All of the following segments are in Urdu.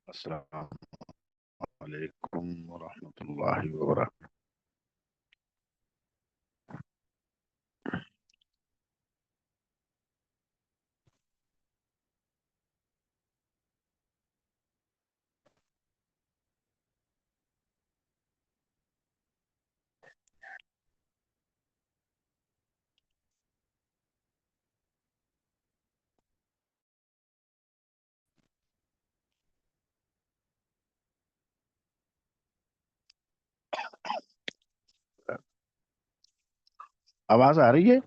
السلام علیکم ورحمۃ اللہ وبرکاتہ۔ آواز آ رہی ہے؟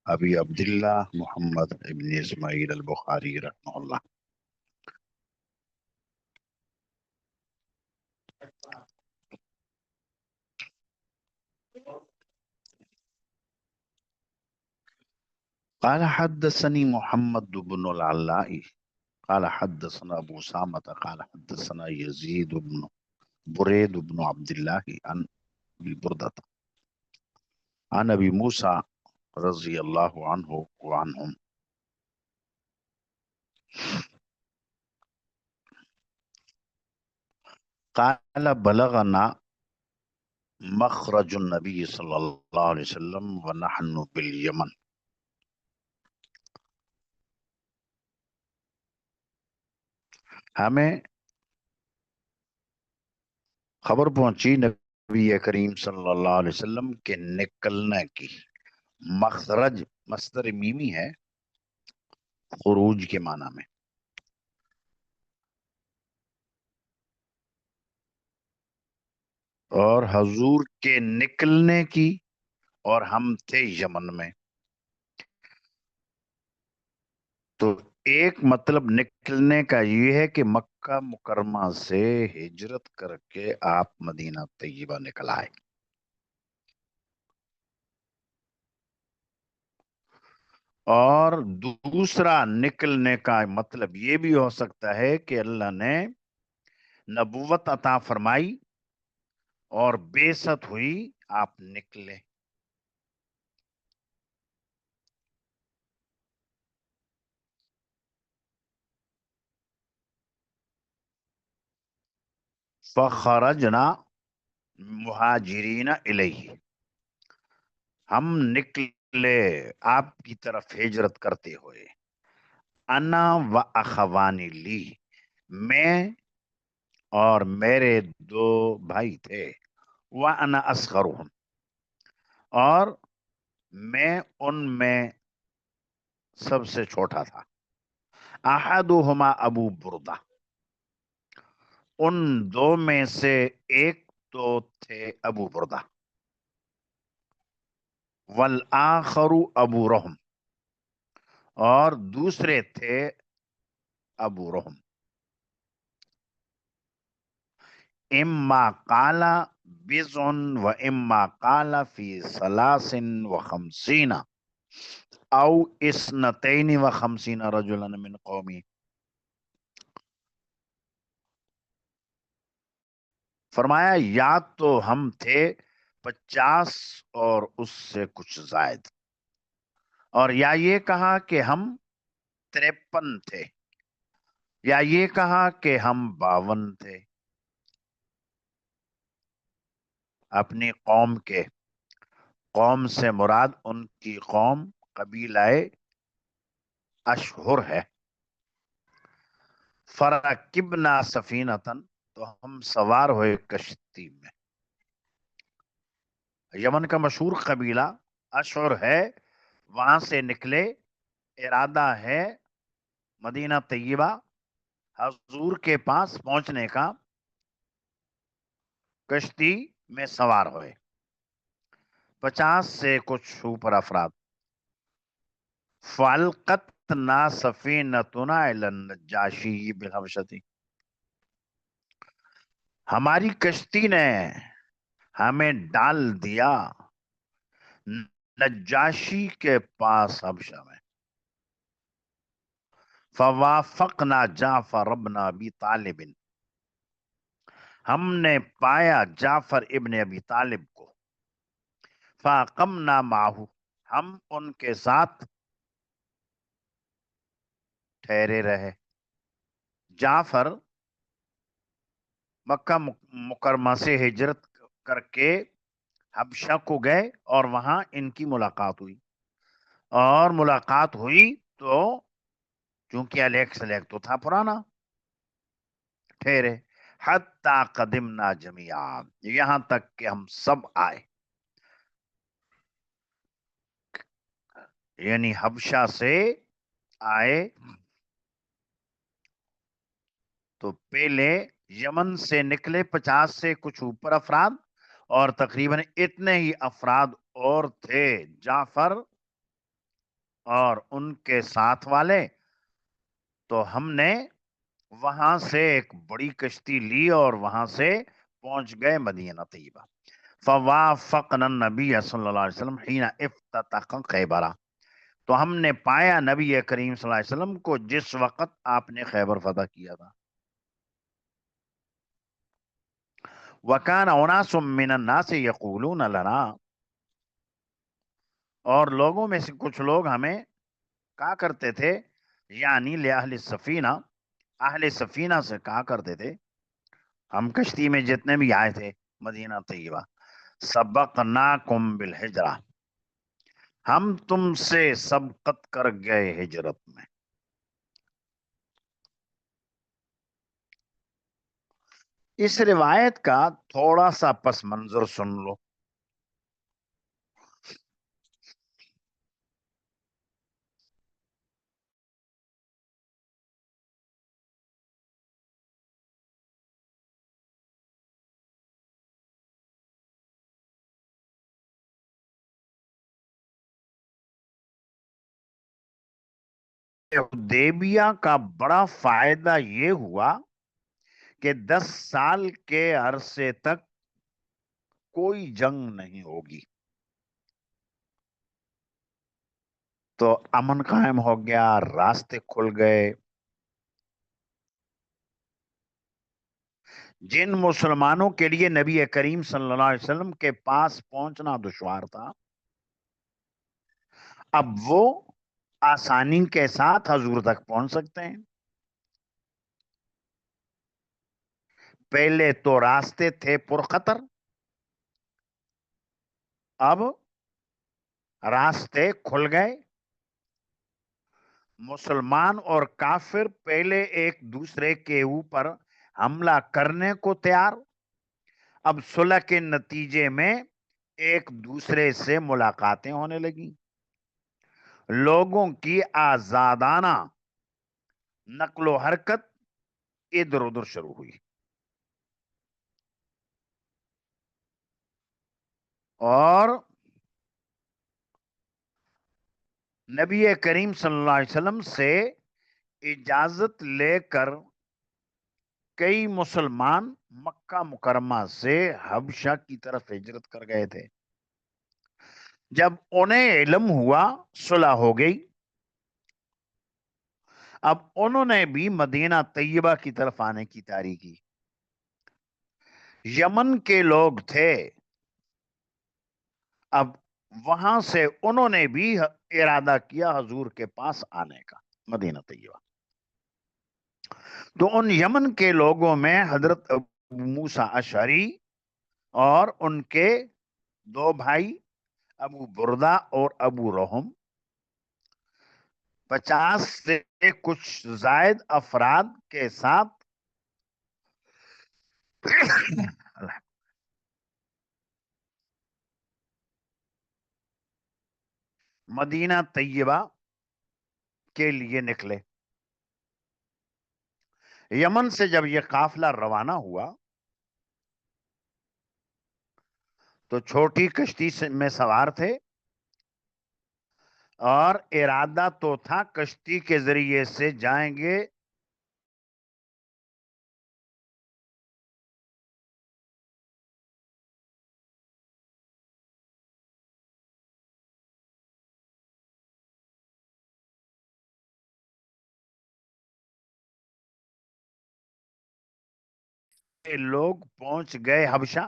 ابی عبداللہ محمد ابن اسماعیل البخاری رحمہ اللہ۔ قال حدثني محمد بن العلاء قال حدثنا ابو سامة قال حدثنا يزيد بن بريد بن عبد الله عن ابي بردة عن ابي موسى رضي الله عنه وعنهم قال بلغنا مخرج النبي صلی اللہ علیہ وسلم ونحن بالیمن۔ ہمیں خبر پہنچی نبی کریم صلی اللہ علیہ وسلم کے نکلنے کی۔ مخرج مصدر میمی ہے خروج کے معنی میں، اور حضور کے نکلنے کی، اور ہم تھے یمن میں۔ تو ایک مطلب نکلنے کا یہ ہے کہ مکہ مکرمہ سے ہجرت کر کے آپ مدینہ طیبہ نکل آئے۔ اور دوسرا نکلنے کا مطلب یہ بھی ہو سکتا ہے کہ اللہ نے نبوت عطا فرمائی اور بعثت ہوئی، آپ نکلے۔ فخرجنا مہاجرین الیہ، ہم نکلے آپ کی طرف ہجرت کرتے ہوئے۔ انا و اخوانی لی، میں اور میرے دو بھائی تھے۔ وانا اصغرهم، اور میں ان میں سب سے چھوٹا تھا۔ احدہما ابو بردہ، ان دو میں سے ایک تو تھے ابو بردہ۔ والآخر ابو رحم، اور دوسرے تھے ابو رحم۔ اما قال بضع و اما قال فی 53 او 52 رجلا من قومی۔ فرمایا یا تو ہم تھے 50 اور اس سے کچھ زائد، اور یا یہ کہا کہ ہم 53 تھے، یا یہ کہا کہ ہم 52 تھے۔ اپنی قوم کے، قوم سے مراد ان کی قوم قبیلہ اشہر ہے۔ فرکبنا سفینتن، تو ہم سوار ہوئے کشتی میں. یمن کا مشہور قبیلہ اشعر ہے، وہاں سے نکلے، ارادہ ہے مدینہ طیبہ حضور کے پاس پہنچنے کا. کشتی میں سوار ہوئے 50 سے کچھ اوپر افراد. فالقتنا سفینتنا الی النجاشی بالحبشتی، ہماری کشتی نے ہمیں ڈال دیا نجاشی کے پاس حبشہ میں. فوافقنا جعفر ابن ابی طالب، ہم نے پایا جعفر ابن ابی طالب کو. فاقمنا معه، ہم ان کے ساتھ ٹھہرے رہے. جعفر مکہ مکرمہ سے ہجرت کر کے حبشہ کو گئے اور وہاں ان کی ملاقات ہوئی. اور ملاقات ہوئی تو چونکہ الیک سلیک تو تھا پرانا، ٹھہرے. حتی قدمنا جمیعا، یہاں تک کہ ہم سب آئے. یعنی حبشہ سے آئے تو پہلے یمن سے نکلے 50 سے کچھ اوپر افراد، اور تقریباً اتنے ہی افراد اور تھے جعفر اور ان کے ساتھ والے. تو ہم نے وہاں سے ایک بڑی کشتی لی اور وہاں سے پہنچ گئے مدینہ طیبہ. فوافقنا النبی صلی اللہ علیہ وسلم حین افتتح خیبرہ، تو ہم نے پایا نبی کریم صلی اللہ علیہ وسلم کو جس وقت آپ نے خیبر فتح کیا تھا. وَكَانَ أُنَاسٌ مِّنَ النَّاسِ يَقُولُونَ لَنَا، اور لوگوں میں سے کچھ لوگ ہمیں کہا کرتے تھے، یعنی لأہل سفینہ، اہل سفینہ سے کہا کرتے تھے، ہم کشتی میں جتنے بھی آئے تھے مدینہ طیبہ، سبقناکم بالہجرہ، ہم تم سے سبقت کر گئے ہجرت میں. اس روایت کا تھوڑا سا پس منظر سن لو. حدیبیہ کا بڑا فائدہ یہ ہوا کہ 10 سال کے عرصے تک کوئی جنگ نہیں ہوگی. تو امن قائم ہو گیا، راستے کھل گئے. جن مسلمانوں کے لیے نبی کریم صلی اللہ علیہ وسلم کے پاس پہنچنا دشوار تھا، اب وہ آسانی کے ساتھ حضور تک پہنچ سکتے ہیں. پہلے تو راستے تھے پرخطر، اب راستے کھل گئے. مسلمان اور کافر پہلے ایک دوسرے کے اوپر حملہ کرنے کو تیار، اب صلح کے نتیجے میں ایک دوسرے سے ملاقاتیں ہونے لگی. لوگوں کی آزادانہ نقل و حرکت ادھر ادھر شروع ہوئی. اور نبی کریم صلی اللہ علیہ وسلم سے اجازت لے کر کئی مسلمان مکہ مکرمہ سے حبشہ کی طرف ہجرت کر گئے تھے. جب انہیں علم ہوا صلح ہو گئی، اب انہوں نے بھی مدینہ طیبہ کی طرف آنے کی تیاری کی. یمن کے لوگ تھے، اب وہاں سے انہوں نے بھی ارادہ کیا حضور کے پاس آنے کا مدینہ طیبہ. تو ان یمن کے لوگوں میں حضرت ابو موسیٰ اشعری اور ان کے 2 بھائی ابو بردہ اور ابو رحم، 50 سے کچھ زائد افراد کے ساتھ مدینہ طیبہ کے لیے نکلے۔ یمن سے جب یہ قافلہ روانہ ہوا تو چھوٹی کشتی میں سوار تھے، اور ارادہ تو تھا کشتی کے ذریعے سے جائیں گے۔ لوگ پہنچ گئے حبشہ۔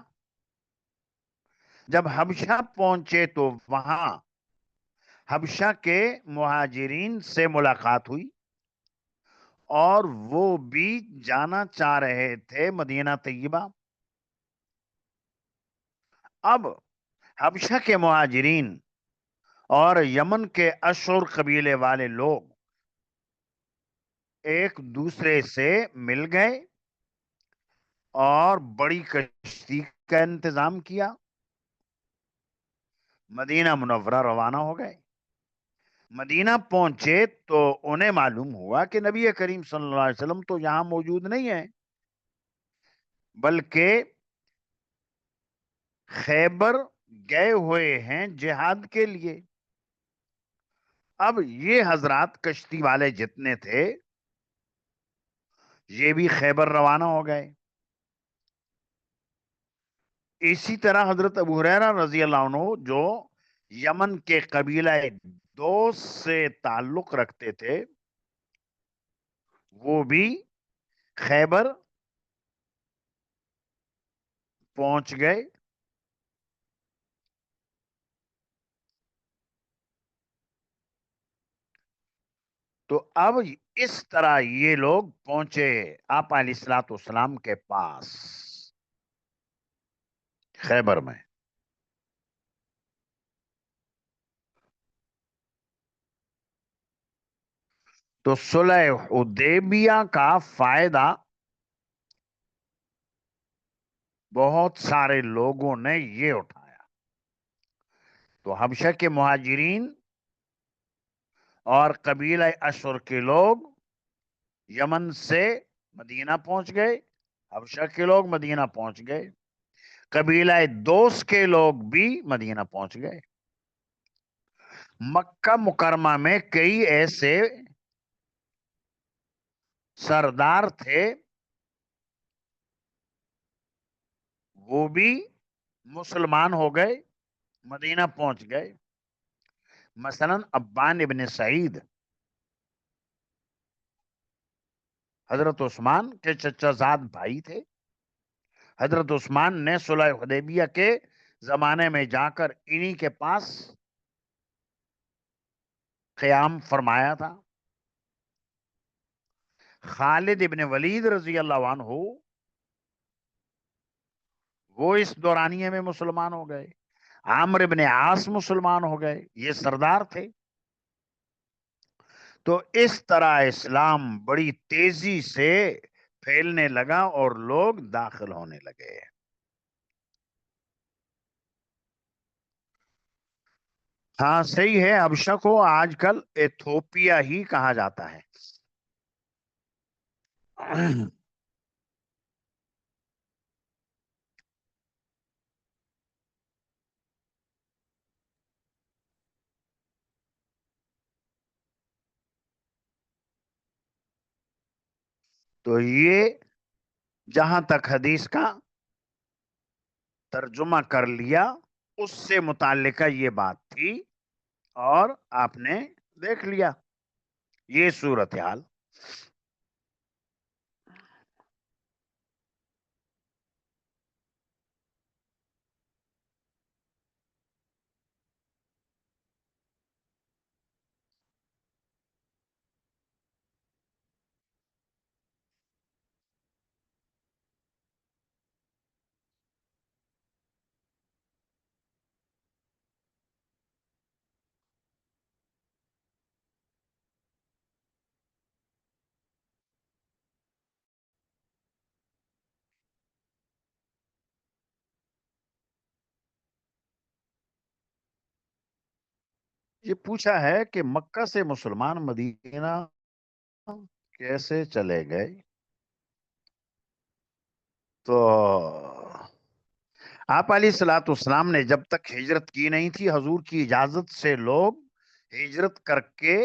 جب حبشہ پہنچے تو وہاں حبشہ کے مہاجرین سے ملاقات ہوئی، اور وہ بھی جانا چاہ رہے تھے مدینہ طیبہ۔ اب حبشہ کے مہاجرین اور یمن کے اشور قبیلے والے لوگ ایک دوسرے سے مل گئے اور بڑی کشتی کا انتظام کیا، مدینہ منورہ روانہ ہو گئے۔ مدینہ پہنچے تو انہیں معلوم ہوا کہ نبی کریم صلی اللہ علیہ وسلم تو یہاں موجود نہیں ہے، بلکہ خیبر گئے ہوئے ہیں جہاد کے لیے۔ اب یہ حضرات کشتی والے جتنے تھے یہ بھی خیبر روانہ ہو گئے۔ اسی طرح حضرت ابو ہریرہ رضی اللہ عنہ جو یمن کے قبیلہ دوست سے تعلق رکھتے تھے، وہ بھی خیبر پہنچ گئے۔ تو اب اس طرح یہ لوگ پہنچے آپ علیہ الصلوۃ والسلام کے پاس خیبر میں۔ تو صلح حدیبیہ کا فائدہ بہت سارے لوگوں نے یہ اٹھایا۔ تو حبشہ کے مہاجرین اور قبیلہ اشور کے لوگ یمن سے مدینہ پہنچ گئے، حبشہ کے لوگ مدینہ پہنچ گئے، قبیلہ دوست کے لوگ بھی مدینہ پہنچ گئے۔ مکہ مکرمہ میں کئی ایسے سردار تھے، وہ بھی مسلمان ہو گئے، مدینہ پہنچ گئے۔ مثلا ابان ابن سعید حضرت عثمان کے چچا زاد بھائی تھے۔ حضرت عثمان نے صلح حدیبیہ کے زمانے میں جا کر انہی کے پاس قیام فرمایا تھا۔ خالد ابن ولید رضی اللہ عنہ وہ اس دورانیے میں مسلمان ہو گئے۔ عامر ابن عاص مسلمان ہو گئے، یہ سردار تھے۔ تو اس طرح اسلام بڑی تیزی سے پھیلنے لگا اور لوگ داخل ہونے لگے۔ ہاں صحیح ہے، حبشہ کو آج کل ایتھوپیا ہی کہا جاتا ہے۔ تو یہ جہاں تک حدیث کا ترجمہ کر لیا، اس سے متعلقہ یہ بات تھی، اور آپ نے دیکھ لیا یہ صورتحال۔ یہ پوچھا ہے کہ مکہ سے مسلمان مدینہ کیسے چلے گئے؟ تو آپ علیہ الصلوۃ والسلام نے جب تک ہجرت کی نہیں تھی، حضور کی اجازت سے لوگ ہجرت کر کے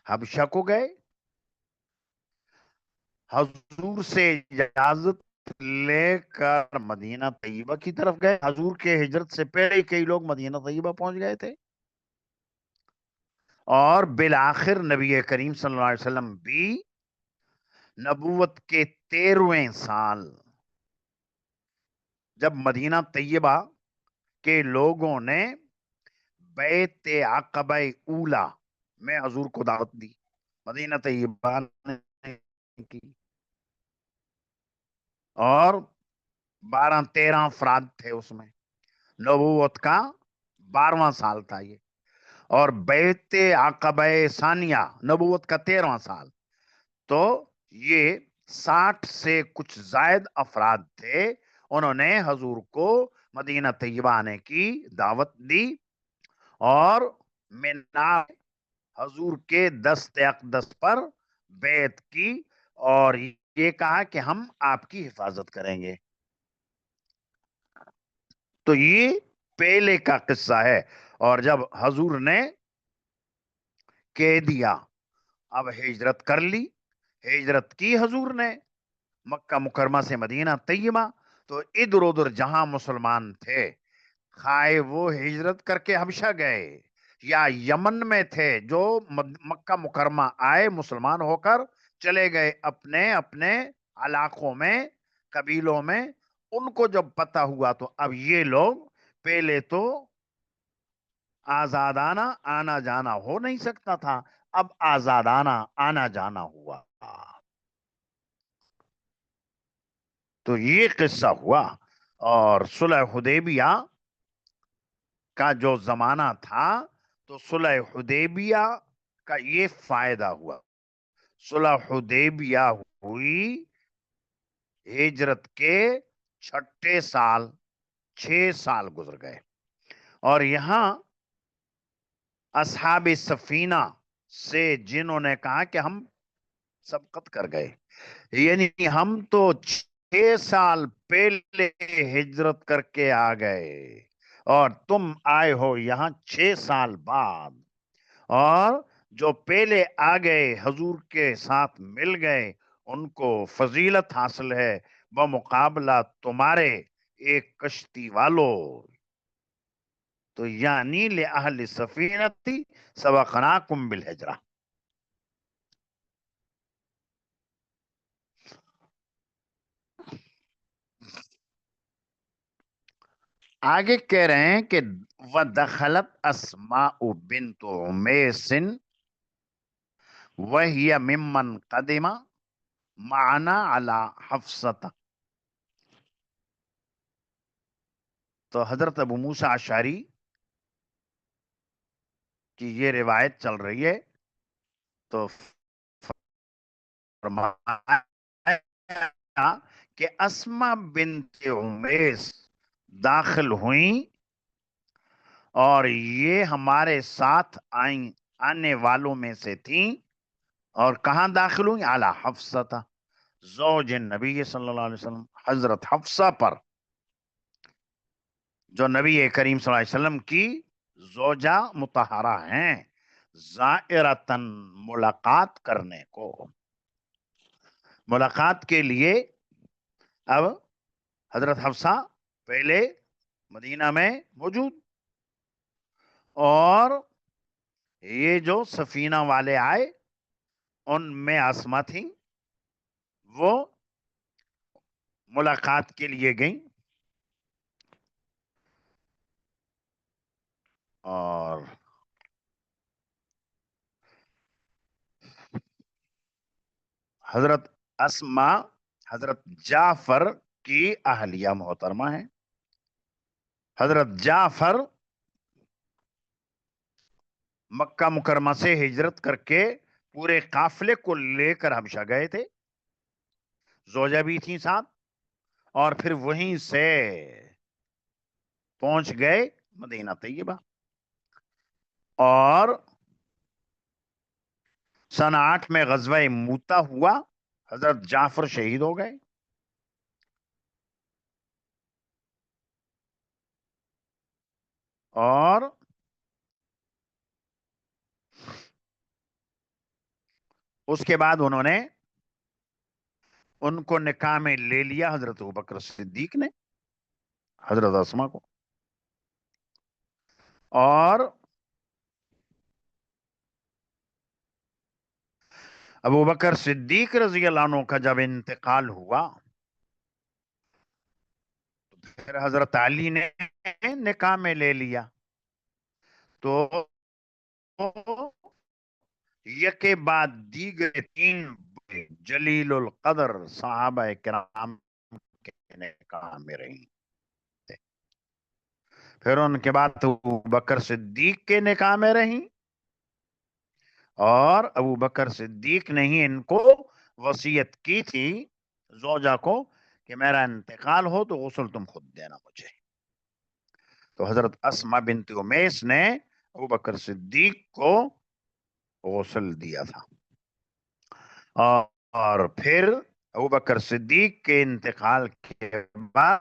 حبشہ کو گئے. حضور سے اجازت لے کر مدینہ طیبہ کی طرف گئے. حضور کے ہجرت سے پہلے ہی کئی لوگ مدینہ طیبہ پہنچ گئے تھے. اور بالآخر نبی کریم صلی اللہ علیہ وسلم بھی نبوت کے 13ویں سال جب مدینہ طیبہ کے لوگوں نے بیعت عقبہ اولا میں حضور کو دعوت دی، مدینہ طیبہ کی، اور 12-13 افراد تھے اس میں. نبوت کا 12واں سال تھا یہ، اور بیعت عقبہ ثانیہ نبوت کا 13واں سال. تو یہ 60 سے کچھ زائد افراد تھے. انہوں نے حضور کو مدینہ طیبہ آنے کی دعوت دی اور مینا حضور کے دست اقدس پر بیعت کی اور یہ کہا کہ ہم آپ کی حفاظت کریں گے. تو یہ پہلے کا قصہ ہے. اور جب حضور نے کہہ دیا، اب ہجرت کر لی، ہجرت کی حضور نے مکہ مکرمہ سے مدینہ طیبہ، تو ادھر ادھر جہاں مسلمان تھے، خواہ وہ ہجرت کر کے حبشہ گئے یا یمن میں تھے، جو مکہ مکرمہ آئے مسلمان ہو کر چلے گئے اپنے اپنے علاقوں میں، قبیلوں میں. ان کو جب پتہ ہوا تو اب یہ لوگ، پہلے تو آزادانہ آنا جانا ہو نہیں سکتا تھا، اب آزادانہ آنا جانا ہوا. تو یہ قصہ ہوا. اور صلح حدیبیہ کا جو زمانہ تھا، تو صلح حدیبیہ کا یہ فائدہ ہوا. صلح حدیبیہ ہوئی ہجرت کے 6 سال، 6 سال گزر گئے. اور یہاں اصحاب سفینہ سے جنہوں نے کہا کہ ہم سبقت کر گئے، یعنی ہم تو 6 سال پہلے ہجرت کر کے آ گئے اور تم آئے ہو یہاں 6 سال بعد، اور جو پہلے آ گئے حضور کے ساتھ مل گئے ان کو فضیلت حاصل ہے بمقابلہ تمہارے ایک کشتی والو. تو یعنی لأہل سفینتی سبقناکم بالہجرہ. آگے کہہ رہے ہیں کہ وَدَخَلَتْ أَسْمَاءُ بِنْتُ عُمَيْسٍ وَهِيَ مِمَّنْ قَدِمَ مَعَنَا عَلَى حَفْصَةَ. تو حضرت ابو موسیٰ اشعری کی یہ روایت چل رہی ہے. تو فرمایا کہ اسما بنت عمیس داخل ہوئیں اور یہ ہمارے ساتھ آنے والوں میں سے تھیں. اور کہاں داخل ہوئیں؟ اعلی حفصہ، زوج نبی صلی اللہ علیہ وسلم، حضرت حفصہ پر، جو نبی کریم صلی اللہ علیہ وسلم کی زوجہ مطہرہ ہیں، زائرتن ملاقات کرنے کو، ملاقات کے لیے. اب حضرت حفصہ پہلے مدینہ میں موجود، اور یہ جو سفینہ والے آئے ان میں اسما تھیں، وہ ملاقات کے لیے گئیں. اور حضرت اسما حضرت جعفر کی اہلیہ محترمہ ہیں. حضرت جعفر مکہ مکرمہ سے ہجرت کر کے پورے قافلے کو لے کر حبشہ گئے تھے، زوجہ بھی تھی ساتھ، اور پھر وہیں سے پہنچ گئے مدینہ طیبہ. اور سن 8 میں غزوہ موتا ہوا، حضرت جعفر شہید ہو گئے۔ اور اس کے بعد انہوں نے ان کو نکاح میں لے لیا حضرت ابوبکر صدیق نے، حضرت اسما کو۔ اور ابوبکر صدیق رضی اللہ عنہ کا جب انتقال ہوا تو پھر حضرت علی نے نکاح میں لے لیا۔ تو یکے بعد دیگر 3 جلیل القدر صحابہ کرام کے نکاح میں رہی۔ پھر ان کے بعد ابوبکر صدیق کے نکاح میں رہی، اور ابوبکر صدیق نے ہی ان کو وصیت کی تھی زوجہ کو کہ میرا انتقال ہو تو غسل تم خود دینا مجھے۔ تو حضرت اسما بنت امیس نے ابوبکر صدیق کو غسل دیا تھا۔ اور پھر ابوبکر صدیق کے انتقال کے بعد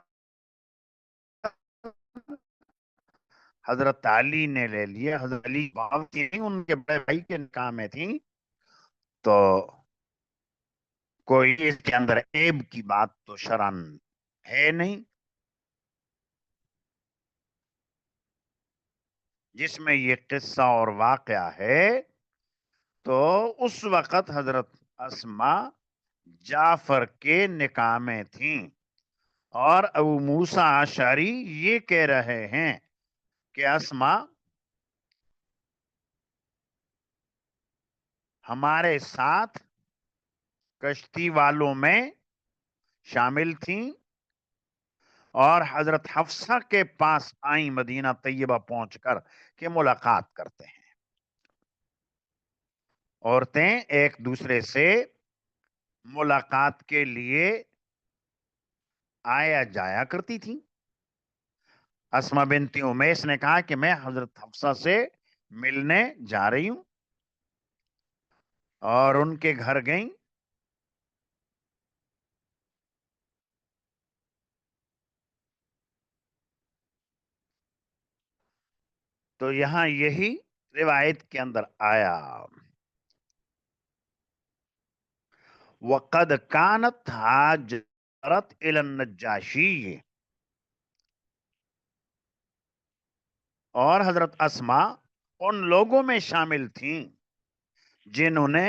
حضرت علی نے لے لیا۔ حضرت علی تھی، ان کے بڑے بھائی کے نکاح میں تھی، تو کوئی اس کے اندر عیب کی بات تو شرعن ہے نہیں۔ جس میں یہ قصہ اور واقعہ ہے تو اس وقت حضرت اسما جعفر کے نکاح میں تھیں، اور ابو موسیٰ اشعری یہ کہہ رہے ہیں کہ اسما ہمارے ساتھ کشتی والوں میں شامل تھیں، اور حضرت حفصہ کے پاس آئیں مدینہ طیبہ پہنچ کر کہ ملاقات کرتے ہیں۔ عورتیں ایک دوسرے سے ملاقات کے لیے آیا جایا کرتی تھیں۔ اسما بنت امیس نے کہا کہ میں حضرت حفصہ سے ملنے جا رہی ہوں، اور ان کے گھر گئیں۔ تو یہاں یہی روایت کے اندر آیا، وَقَدْ كَانَتْ هَاجَرَتْ إِلَى النَّجَّاشِيِّ، اور حضرت اسما ان لوگوں میں شامل تھیں جنہوں نے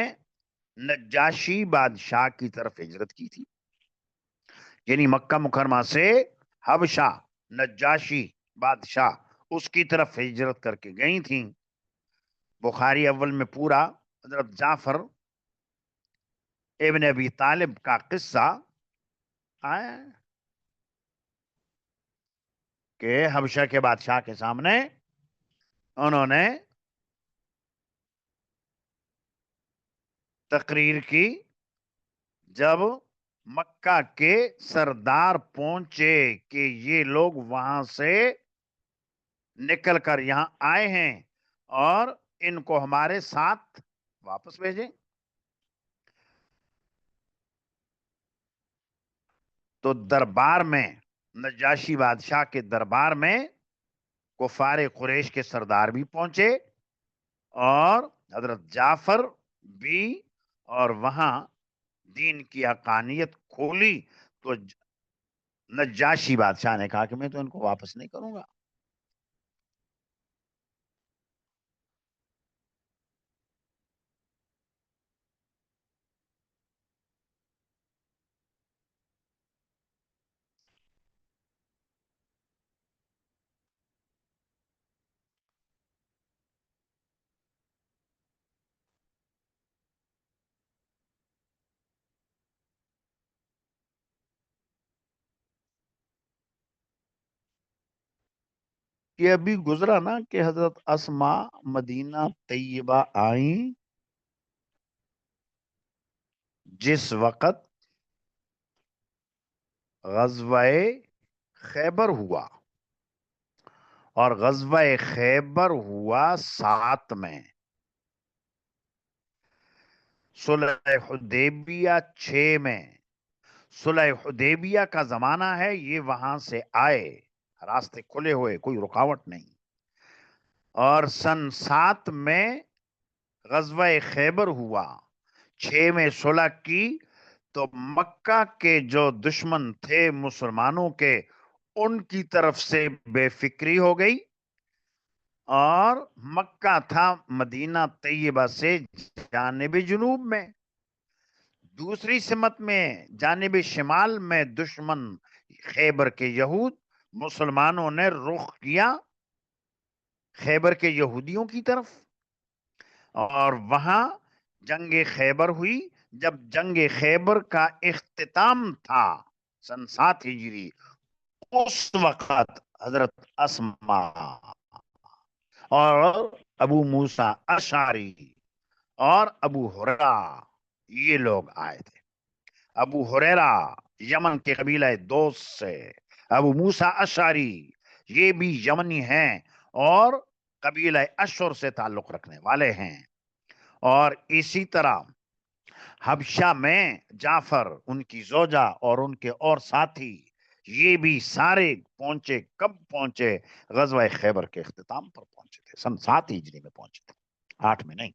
نجاشی بادشاہ کی طرف ہجرت کی تھی، یعنی مکہ مکرمہ سے حبشہ نجاشی بادشاہ اس کی طرف ہجرت کر کے گئی تھیں۔ بخاری اول میں پورا حضرت جعفر ابن ابی طالب کا قصہ آیا ہے کہ حبشہ کے بادشاہ کے سامنے انہوں نے تقریر کی۔ جب مکہ کے سردار پہنچے کہ یہ لوگ وہاں سے نکل کر یہاں آئے ہیں اور ان کو ہمارے ساتھ واپس بھیجیں، تو دربار میں نجاشی بادشاہ کے دربار میں کفار قریش کے سردار بھی پہنچے، اور حضرت جعفر بھی، اور وہاں دین کی حقانیت کھولی۔ تو نجاشی بادشاہ نے کہا کہ میں تو ان کو واپس نہیں کروں گا۔ یہ ابھی گزرا نا کہ حضرت اسما مدینہ طیبہ آئیں جس وقت غزوہ خیبر ہوا، اور غزوہ خیبر ہوا 7 میں، صلح حدیبیہ 6 میں۔ صلح حدیبیہ کا زمانہ ہے، یہ وہاں سے آئے، راستے کھلے ہوئے، کوئی رکاوٹ نہیں۔ اور سن 7 میں غزوہ خیبر ہوا، 6 میں صلح کی، تو مکہ کے جو دشمن تھے مسلمانوں کے، ان کی طرف سے بے فکری ہو گئی، اور مکہ تھا مدینہ طیبہ سے جانب جنوب میں، دوسری سمت میں جانب شمال میں دشمن خیبر کے یہود، مسلمانوں نے رخ کیا خیبر کے یہودیوں کی طرف، اور وہاں جنگ خیبر ہوئی۔ جب جنگ خیبر کا اختتام تھا سن 7 ہجری، اس وقت حضرت اسما اور ابو موسیٰ اشعری اور ابو ہریرہ یہ لوگ آئے تھے۔ ابو ہریرہ یمن کے قبیلہ دوست سے، ابو موسیٰ اشعری یہ بھی یمنی ہیں اور قبیلہ اشر سے تعلق رکھنے والے ہیں۔ اور اسی طرح حبشہ میں جعفر، ان کی زوجہ اور ان کے اور ساتھی، یہ بھی سارے پہنچے۔ کب پہنچے؟ غزوہ خیبر کے اختتام پر پہنچے تھے، سن 7 ہجری میں پہنچے تھے، 8 میں نہیں۔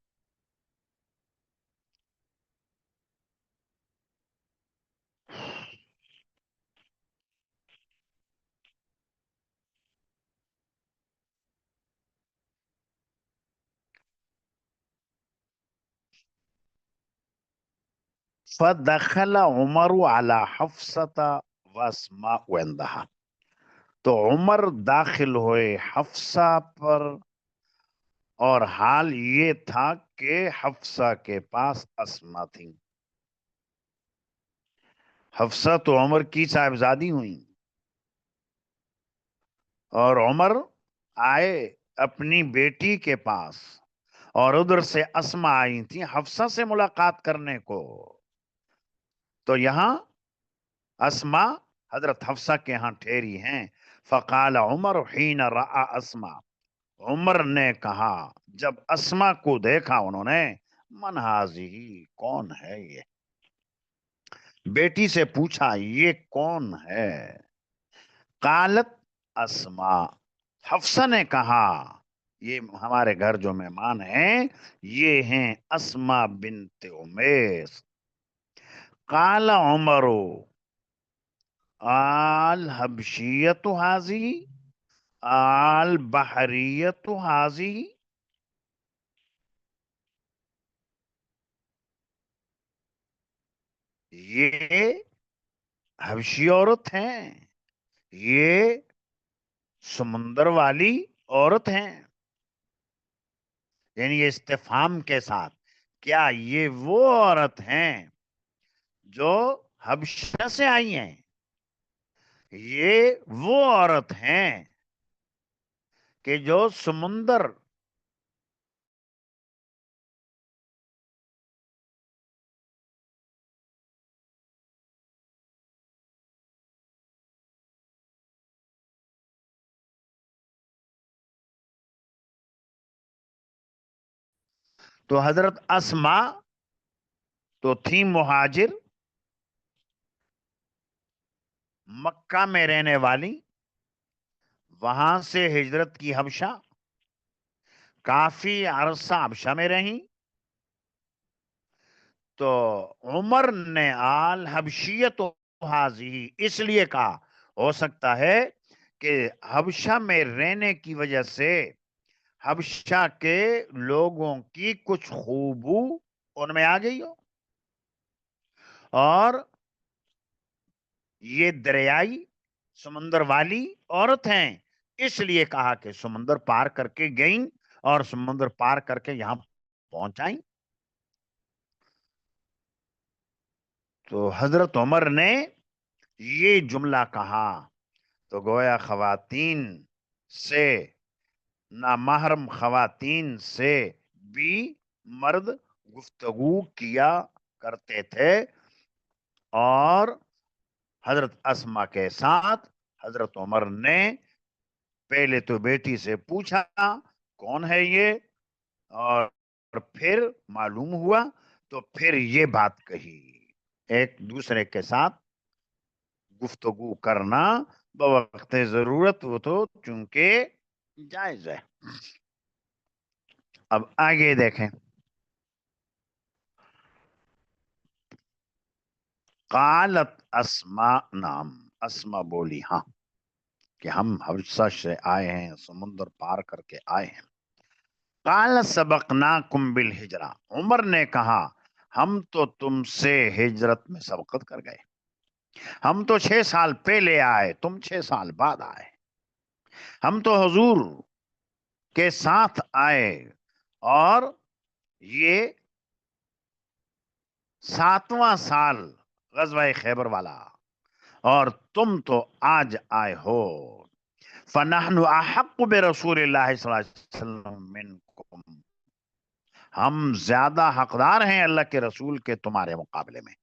فدخل عمر على حفصة واسماء عندها، تو عمر داخل ہوئے حفصہ پر، اور حال یہ تھا کہ حفصہ کے پاس اسما تھی۔ حفصہ تو عمر کی صاحبزادی ہوئی، اور عمر آئے اپنی بیٹی کے پاس، اور ادھر سے اسما آئی تھی حفصہ سے ملاقات کرنے کو۔ تو یہاں اسما حضرت حفصہ کے ہاں ٹھہری ہیں۔ فقال عمر حین رأى اسما، عمر نے کہا جب اسما کو دیکھا انہوں نے، من هذه، کون ہے یہ؟ بیٹی سے پوچھا یہ کون ہے؟ قالت اسما، حفصہ نے کہا یہ ہمارے گھر جو مہمان ہیں یہ ہیں اسما بنت امیس۔ قال عمر آل حبشیت حاضی آل بحریت حاضی، یہ حبشی عورت ہیں، یہ سمندر والی عورت ہیں، یعنی یہ استفہام کے ساتھ، کیا یہ وہ عورت ہیں جو حبشہ سے آئی ہیں؟ یہ وہ عورت ہیں کہ جو سمندر تو حضرت اسما تو تھی مہاجر، مکہ میں رہنے والی، وہاں سے ہجرت کی حبشہ، کافی عرصہ حبشہ میں رہیں۔ تو عمر نے آل حبشیت حاضی اس لیے کہا، ہو سکتا ہے کہ حبشہ میں رہنے کی وجہ سے حبشہ کے لوگوں کی کچھ خوبو ان میں آ گئی ہو، اور یہ دریائی سمندر والی عورت ہیں، اس لیے کہا کہ سمندر پار کر کے گئیں اور سمندر پار کر کے یہاں پہنچائیں۔ تو حضرت عمر نے یہ جملہ کہا، تو گویا خواتین سے، نامحرم خواتین سے بھی مرد گفتگو کیا کرتے تھے، اور حضرت اسما کے ساتھ حضرت عمر نے پہلے تو بیٹی سے پوچھا کون ہے یہ، اور پھر معلوم ہوا تو پھر یہ بات کہی۔ ایک دوسرے کے ساتھ گفتگو کرنا بوقت ضرورت وہ تو چونکہ جائز ہے۔ اب آگے دیکھیں، قالت اسماء، نام اسماء بولی ہاں کہ ہم حبشہ سے آئے ہیں، سمندر پار کر کے آئے ہیں۔ قال سبقناکم بالہجرہ، عمر نے کہا ہم تو تم سے ہجرت میں سبقت کر گئے، ہم تو 6 سال پہلے آئے، تم 6 سال بعد آئے، ہم تو حضور کے ساتھ آئے اور یہ 7واں سال غزوہ خیبر والا، اور تم تو آج آئے ہو۔ فنحن احق برسول اللہ صلی اللہ علیہ وسلم منکم، ہم زیادہ حقدار ہیں اللہ کے رسول کے تمہارے مقابلے میں،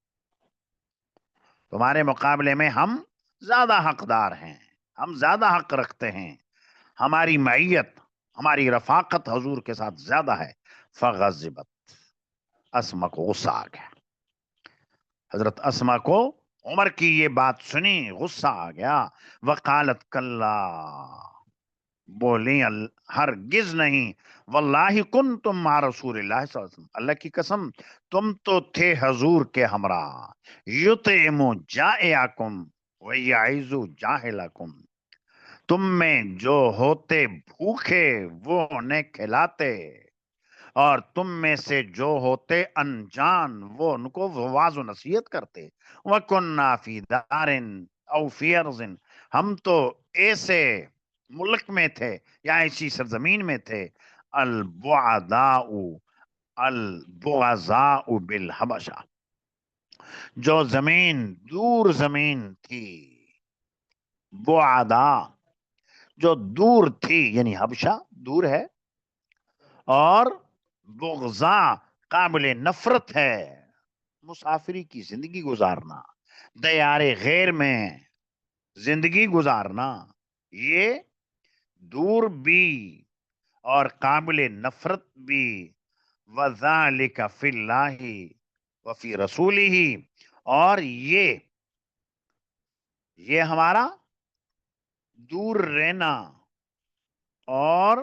تمہارے مقابلے میں ہم زیادہ حقدار ہیں، ہم زیادہ حق رکھتے ہیں، ہماری معیت، ہماری رفاقت حضور کے ساتھ زیادہ ہے۔ فغضبت، اسما کو غصہ آ گیا، حضرت اسما کو عمر کی یہ بات سنی غصہ آ گیا۔ وقالت کلا، بولی ہرگز نہیں، واللہ کنتم مع رسول اللہ صلی اللہ علیہ وسلم، اللہ کی قسم تم تو تھے حضور کے ہمراہ، یطعم جائعکم ویعز جاہلکم، تم میں جو ہوتے بھوکے وہ انہیں کھلاتے، اور تم میں سے جو ہوتے انجان وہ ان کو واعظ و نصیحت کرتے۔ وَكُنَّا فِي دَارٍ أَوْ فِي أَرْضٍ، ہم تو ایسے ملک میں تھے یا ایسی سرزمین میں تھے، البعداء البغضاء بالحبشہ، جو زمین دور زمین تھی، بعدا جو دور تھی یعنی حبشہ دور ہے، اور بغضا قابل نفرت ہے، مسافری کی زندگی گزارنا، دیار غیر میں زندگی گزارنا، یہ دور بھی اور قابل نفرت بھی۔ وَذَلِكَ فِي اللَّهِ وَفِي رَسُولِهِ، اور یہ ہمارا دور رہنا اور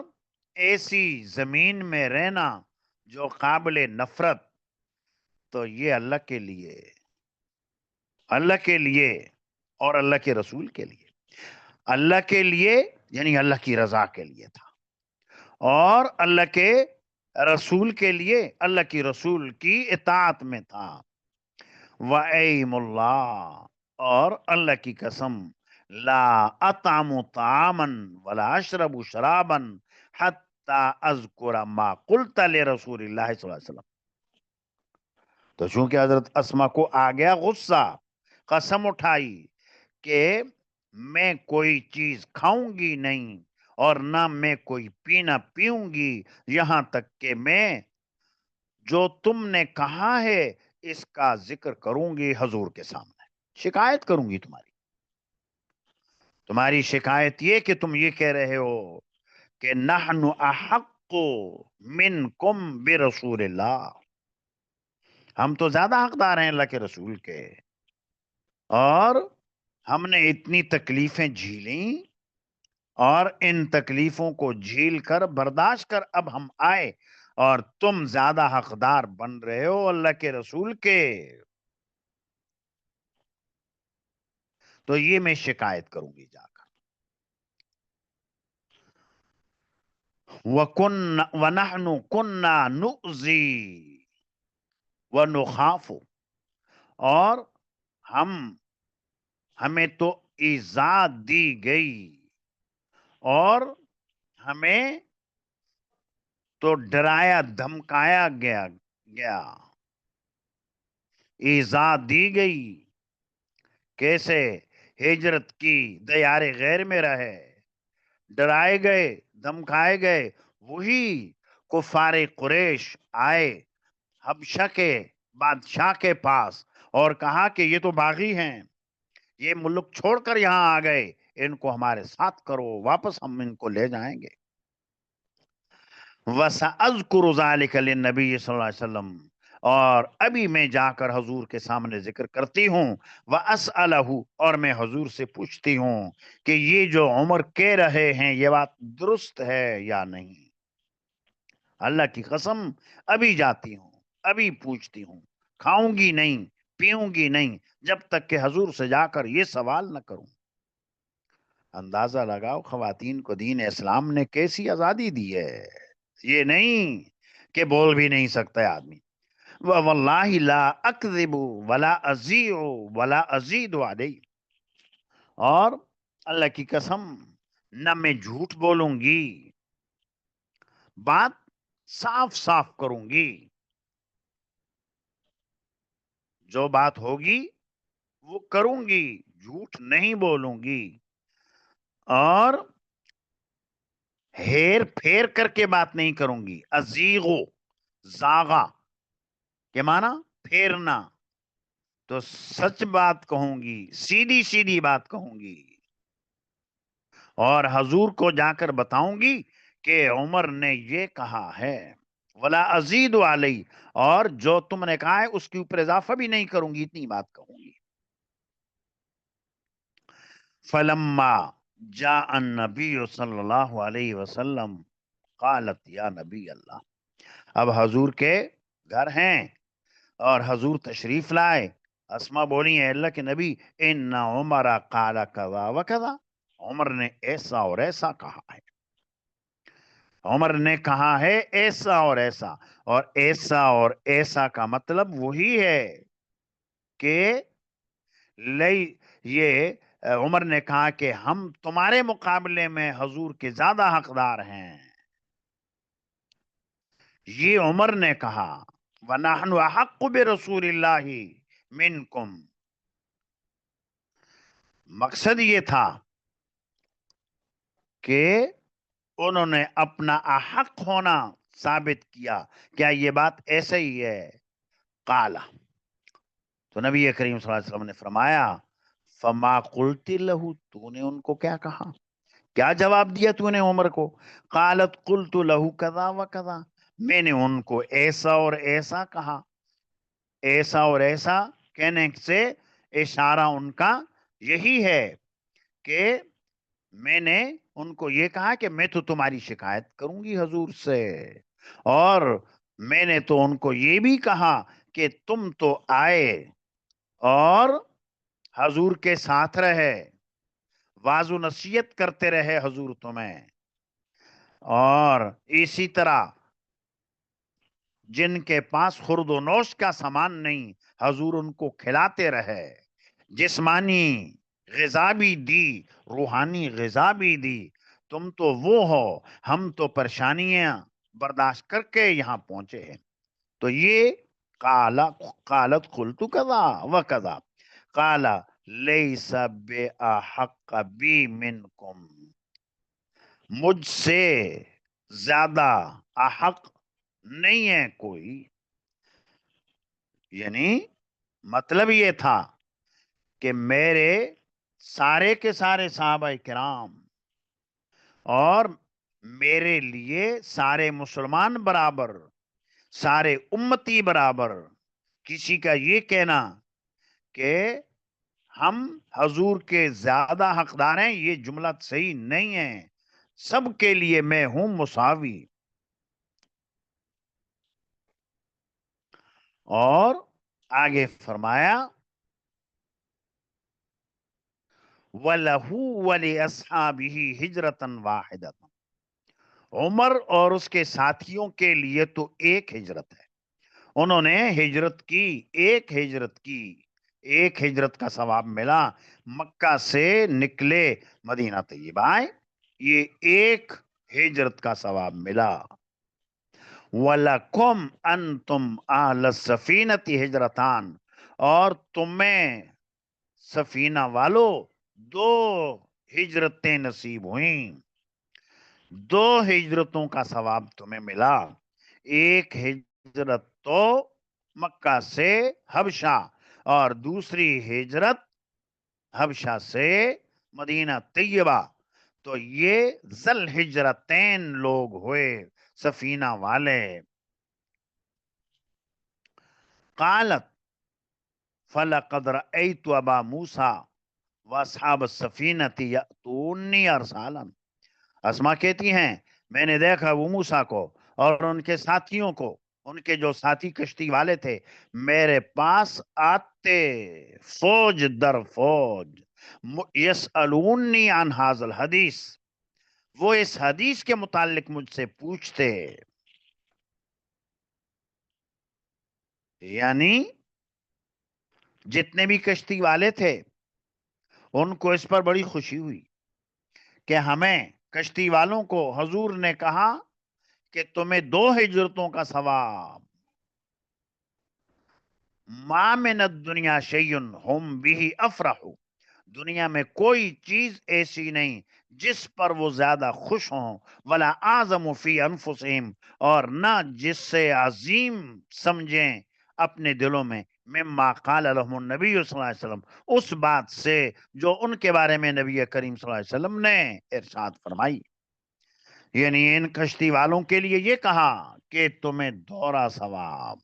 ایسی زمین میں رہنا جو قابل نفرت، تو یہ اللہ کے لیے، اللہ کے لیے اور اللہ کے رسول کے لیے، اللہ کے لیے یعنی اللہ کی رضا کے لیے تھا، اور اللہ کے رسول کے لیے اللہ کی رسول کی اطاعت میں تھا۔ وَأَيْمُ اللَّهِ، اور اللہ کی قسم، لا اطعم طعاما ولا اشرب شرابا حتى اذكر ما قلت لرسول اللہ صلی اللہ علیہ وسلم، تو چونکہ حضرت اسما کو آ گیا غصہ، قسم اٹھائی کہ میں کوئی چیز کھاؤں گی نہیں اور نہ میں کوئی پینا پیوں گی یہاں تک کہ میں جو تم نے کہا ہے اس کا ذکر کروں گی حضور کے سامنے، شکایت کروں گی تمہاری شکایت یہ کہ تم یہ کہہ رہے ہو کہ نحن احق منکم برسول اللہ، ہم تو زیادہ حقدار ہیں اللہ کے رسول کے، اور ہم نے اتنی تکلیفیں جھیلیں اور ان تکلیفوں کو جھیل کر برداشت کر اب ہم آئے، اور تم زیادہ حقدار بن رہے ہو اللہ کے رسول کے، تو یہ میں شکایت کروں گی جا کر۔ وَنَحْنُ كُنَّا نُؤْذِي وَنُخَافُ، اور ہمیں تو ایذا دی گئی اور ہمیں تو ڈرایا دھمکایا گیا، ایذا دی گئی، کیسے؟ ہجرت کی، دیار غیر میں رہے، ڈرائے گئے دھمکائے گئے، وہی کفار قریش آئے حبشہ کے بادشاہ کے پاس اور کہا کہ یہ تو باغی ہیں، یہ ملک چھوڑ کر یہاں آ گئے، ان کو ہمارے ساتھ کرو، واپس ہم ان کو لے جائیں گے۔ وَسَأَذْكُرُ ذَلِكَ لِلنَّبِيِّ صلی اللہ علیہ وسلم، اور ابھی میں جا کر حضور کے سامنے ذکر کرتی ہوں، وَأَسْأَلَهُ، اور میں حضور سے پوچھتی ہوں کہ یہ جو عمر کہہ رہے ہیں یہ بات درست ہے یا نہیں۔ اللہ کی قسم ابھی جاتی ہوں، ابھی پوچھتی ہوں، کھاؤں گی نہیں، پیوں گی نہیں، جب تک کہ حضور سے جا کر یہ سوال نہ کروں۔ اندازہ لگاؤ خواتین کو دین اسلام نے کیسی آزادی دی ہے، یہ نہیں کہ بول بھی نہیں سکتا ہے آدمی۔ وَوَاللَّهِ لَا أَكْذِبُ وَلَا أَزِيعُ وَلَا أَزِيدُ عَلَيْهِ، اور اللہ کی قسم نہ میں جھوٹ بولوں گی، بات صاف صاف کروں گی، جو بات ہوگی وہ کروں گی، جھوٹ نہیں بولوں گی، اور ہیر پھیر کر کے بات نہیں کروں گی۔ ازیغو، زاغا کے معنی پھیرنا، تو سچ بات کہوں گی، سیدھی سیدھی بات کہوں گی، اور حضور کو جا کر بتاؤں گی کہ عمر نے یہ کہا ہے، ولا ازید علی، اور جو تم نے کہا ہے اس کے اوپر اضافہ بھی نہیں کروں گی، اتنی بات کہوں گی۔ فلما جاء النبی صلی اللہ علیہ وسلم قالت یا نبی اللہ، اب حضور کے گھر ہیں اور حضور تشریف لائے، اسما بولی ہیں اللہ کے نبی ان عمر قال کذا وکذا، عمر نے ایسا اور ایسا کہا ہے، عمر نے کہا ہے ایسا اور ایسا، اور ایسا اور ایسا کا مطلب وہی ہے کہ یہ عمر نے کہا کہ ہم تمہارے مقابلے میں حضور کے زیادہ حقدار ہیں، یہ عمر نے کہا۔ وَنَحْنُ أَحَقُّ بِرَسُولِ اللَّهِ مِنْكُمْ، مقصد یہ تھا کہ انہوں نے اپنا احق ہونا ثابت کیا، کیا یہ بات ایسے ہی ہے؟ قالا، تو نبی کریم صلی اللہ علیہ وسلم نے فرمایا فما قلت لہو، تو نے ان کو کیا کہا، کیا جواب دیا تو نے عمر کو؟ قالت قلت لہو کذا و کذا، میں نے ان کو ایسا اور ایسا کہا، ایسا اور ایسا کہنے سے اشارہ ان کا یہی ہے کہ میں نے ان کو یہ کہا کہ میں تو تمہاری شکایت کروں گی حضور سے، اور میں نے تو ان کو یہ بھی کہا کہ تم تو آئے اور حضور کے ساتھ رہے، واعظ و نصیحت کرتے رہے حضور تمہیں، اور اسی طرح جن کے پاس خورد و نوش کا سامان نہیں حضور ان کو کھلاتے رہے، جسمانی غذا بھی دی، روحانی غذا بھی دی، تم تو وہ ہو، ہم تو پریشانیاں برداشت کر کے یہاں پہنچے ہیں۔ تو یہ قالت قلت کذا و کذا، قال لیس بأحق بی منکم، مجھ سے زیادہ احق نہیں ہے کوئی، یعنی مطلب یہ تھا کہ میرے سارے کے سارے صحابہ کرام اور میرے لیے سارے مسلمان برابر، سارے امتی برابر، کسی کا یہ کہنا کہ ہم حضور کے زیادہ حقدار ہیں یہ جملہ صحیح نہیں ہے، سب کے لیے میں ہوں مساوی۔ اور آگے فرمایا وَلَهُ وَلِأَصْحَابِهِ هِجْرَةً وَاحِدَةً، عمر اور اس کے ساتھیوں کے لیے تو ایک ہجرت ہے، انہوں نے ہجرت کی، ایک ہجرت کی، ایک ہجرت کا ثواب ملا، مکہ سے نکلے مدینہ طیبہ آئے، یہ ایک ہجرت کا ثواب ملا۔ وَلَكُمْ أَنْتُمْ أَهْلَ السَّفِينَةِ ہجرتان، اور تمہیں سفینہ والو دو ہجرتیں نصیب ہوئیں، دو ہجرتوں کا ثواب تمہیں ملا، ایک ہجرت تو مکہ سے حبشہ، اور دوسری ہجرت حبشہ سے مدینہ طیبہ، تو یہ ذل ہجرتین لوگ ہوئے سفینہ والے۔ قالت فلقد رأيت ابا موسیٰ واصحاب السفینۃ یأتونی ارسالا، اسما کہتی ہیں میں نے دیکھا ابو موسیٰ کو اور ان کے ساتھیوں کو، ان کے جو ساتھی کشتی والے تھے، میرے پاس آتے فوج در فوج، یسألونی عن حاضر الحدیث، وہ اس حدیث کے متعلق مجھ سے پوچھتے، یعنی جتنے بھی کشتی والے تھے ان کو اس پر بڑی خوشی ہوئی کہ ہمیں کشتی والوں کو حضور نے کہا کہ تمہیں 2 ہجرتوں کا ثواب، ما من الدنیا شیء ہم به افرح، دنیا میں کوئی چیز ایسی نہیں جس پر وہ زیادہ خوش ہوں، ولا اعظم فی انفسہم، اور نہ جس سے عظیم سمجھیں اپنے دلوں میں، مما قال لهم النبی صلی اللہ علیہ وسلم، اس بات سے جو ان کے بارے میں نبی کریم صلی اللہ علیہ وسلم نے ارشاد فرمائی، یعنی ان کشتی والوں کے لیے یہ کہا کہ تمہیں دوہرا ثواب۔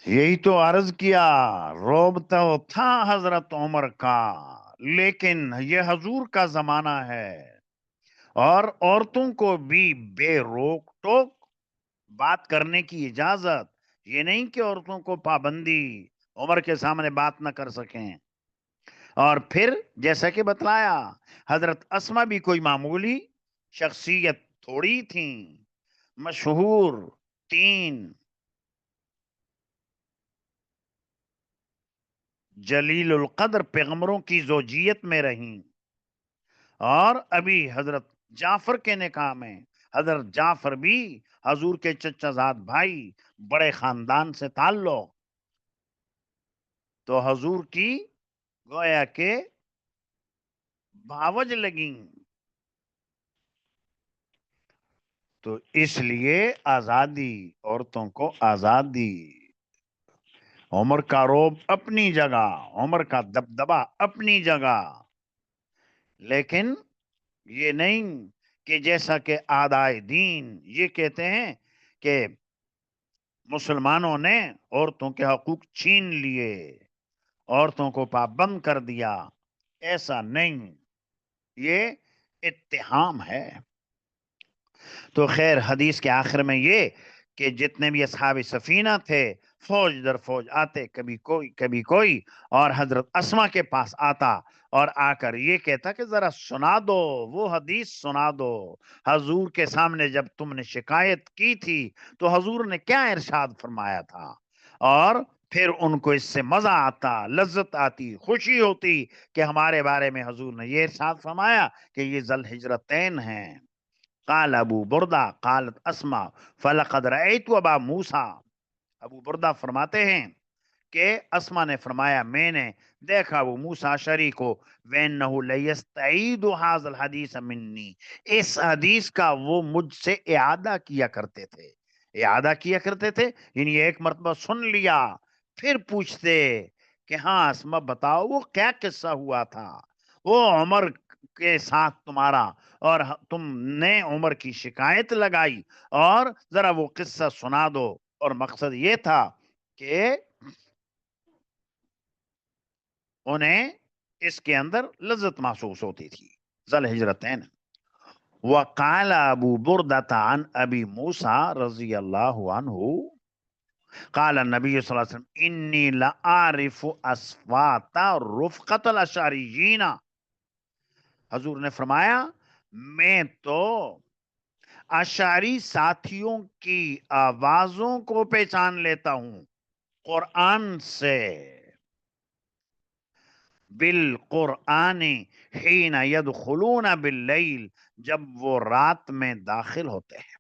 یہی تو عرض کیا، روب تو تھا حضرت عمر کا، لیکن یہ حضور کا زمانہ ہے، اور عورتوں کو بھی بے روک ٹوک بات کرنے کی اجازت، یہ نہیں کہ عورتوں کو پابندی عمر کے سامنے بات نہ کر سکیں۔ اور پھر جیسا کہ بتلایا، حضرت اسما بھی کوئی معمولی شخصیت تھوڑی تھیں، مشہور 3 جلیل القدر پیغمبروں کی زوجیت میں رہیں، اور ابھی حضرت جعفر کے نکاح میں حضرت جعفر بھی حضور کے چچا زاد بھائی، بڑے خاندان سے تعلق، تو حضور کی گویا کے بھاوج لگیں، تو اس لیے آزادی، عورتوں کو آزادی، عمر کا روب اپنی جگہ، عمر کا دبدبا اپنی جگہ، لیکن یہ نہیں کہ جیسا کہ اعدائے دین یہ کہتے ہیں کہ مسلمانوں نے عورتوں کے حقوق چھین لیے، عورتوں کو پابند کر دیا، ایسا نہیں، یہ اتہام ہے۔ تو خیر حدیث کے آخر میں یہ کہ جتنے بھی اصحاب سفینہ تھے فوج در فوج آتے، کبھی کوئی، اور حضرت اسما کے پاس آتا اور آ کر یہ کہتا کہ ذرا سنا دو، وہ حدیث سنا دو، حضور کے سامنے جب تم نے شکایت کی تھی تو حضور نے کیا ارشاد فرمایا تھا، اور پھر ان کو اس سے مزہ آتا، لذت آتی، خوشی ہوتی کہ ہمارے بارے میں حضور نے یہ ارشاد فرمایا کہ یہ ذل ہجرتین ہیں۔ قال ابو بردہ قالت اسما فلقد رأیت ابا موسیٰ، ابو بردہ فرماتے ہیں کہ اسما نے فرمایا میں نے دیکھا ابو موسیٰ اشعری کو، وَإِنَّهُ لَيَسْتَعِيدُ هَذَا الْحَدِيثَ مِنِّي، اس حدیث کا وہ مجھ سے اعادہ کیا کرتے تھے، اعادہ کیا کرتے تھے، یعنی ایک مرتبہ سن لیا پھر پوچھتے کہ ہاں اسما بتاؤ وہ کیا قصہ ہوا تھا، وہ عمر کے ساتھ تمہارا، اور تم نے عمر کی شکایت لگائی، اور ذرا وہ قصہ سنا دو، اور مقصد یہ تھا کہ انہیں اس کے اندر لذت محسوس ہوتی تھی، ذل ہجرتین۔ وقال ابو بردۃ عن ابی موسیٰ رضی اللہ عنہ قال النبی صلی اللہ علیہ وسلم انی لأعرف اصوات رفقت الاشعریین، حضور نے فرمایا میں تو اشعری ساتھیوں کی آوازوں کو پہچان لیتا ہوں قرآن سے، بالقرآن حین یدخلون باللیل، جب وہ رات میں داخل ہوتے ہیں،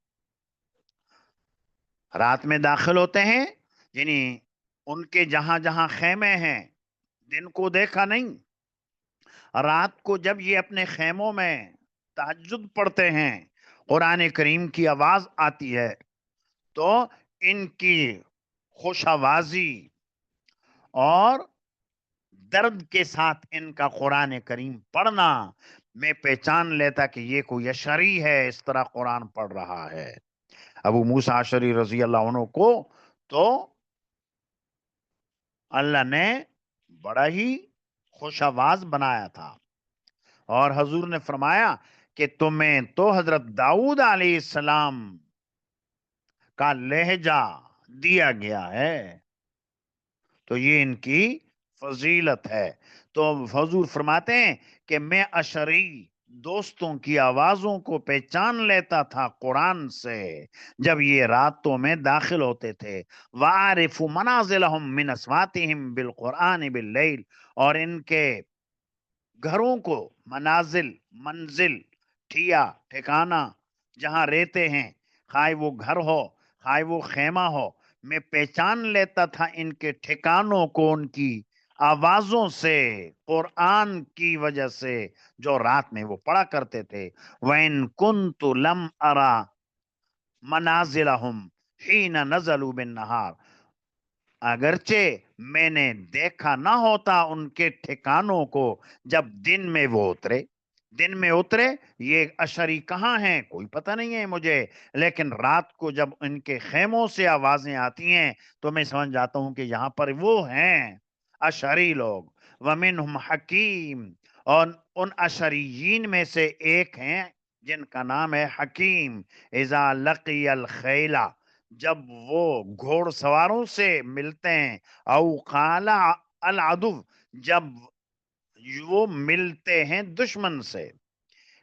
رات میں داخل ہوتے ہیں، یعنی ان کے جہاں جہاں خیمے ہیں، دن کو دیکھا نہیں، رات کو جب یہ اپنے خیموں میں تہجد پڑھتے ہیں، قرآن کریم کی آواز آتی ہے تو ان کی خوش آوازی اور درد کے ساتھ ان کا قرآن کریم پڑھنا، میں پہچان لیتا کہ یہ کوئی اشعری ہے، اس طرح قرآن پڑھ رہا ہے ابو موسیٰ اشعری رضی اللہ عنہ کو تو اللہ نے بڑا ہی خوش آواز بنایا تھا، اور حضور نے فرمایا کہ تمہیں تو حضرت داؤد علیہ السلام کا لہجہ دیا گیا ہے، تو یہ ان کی فضیلت ہے۔ تو حضور فرماتے ہیں کہ میں اشعری دوستوں کی آوازوں کو پہچان لیتا تھا قرآن سے جب یہ راتوں میں داخل ہوتے تھے۔ وَعَارِفُ مَنَازِلَهُم مِّنْ أَصْوَاتِهِمْ بِالْقُرْآنِ بِاللَّيْلِ، اور ان کے گھروں کو، منازل، منزل، ٹھیا، ٹھکانہ، جہاں رہتے ہیں، خواہ وہ گھر ہو خواہ وہ خیمہ ہو، میں پہچان لیتا تھا ان کے ٹھکانوں کو ان کی آوازوں سے، قرآن کی وجہ سے جو رات میں وہ پڑھا کرتے تھے۔ وَإِن كُنتُ لَمْ أَرَى مَنَازِلَهُمْ حِينَ نَزَلُوا بِالنَّهَارِ، اگرچہ میں نے دیکھا نہ ہوتا ان کے ٹھکانوں کو جب دن میں وہ اترے۔ دن میں اترے، یہ اشعری کہاں ہیں کوئی پتہ نہیں ہے مجھے، لیکن رات کو جب ان کے خیموں سے آوازیں آتی ہیں تو میں سمجھ جاتا ہوں کہ یہاں پر وہ ہیں اشعری لوگ۔ وَمِنْهُمْ حکیم، اور ان اشعریین میں سے ایک ہیں جن کا نام ہے حکیم۔ اذا لقی الخیلہ، جب وہ گھوڑ سواروں سے ملتے ہیں، او قال العدو، جب وہ ملتے ہیں دشمن سے۔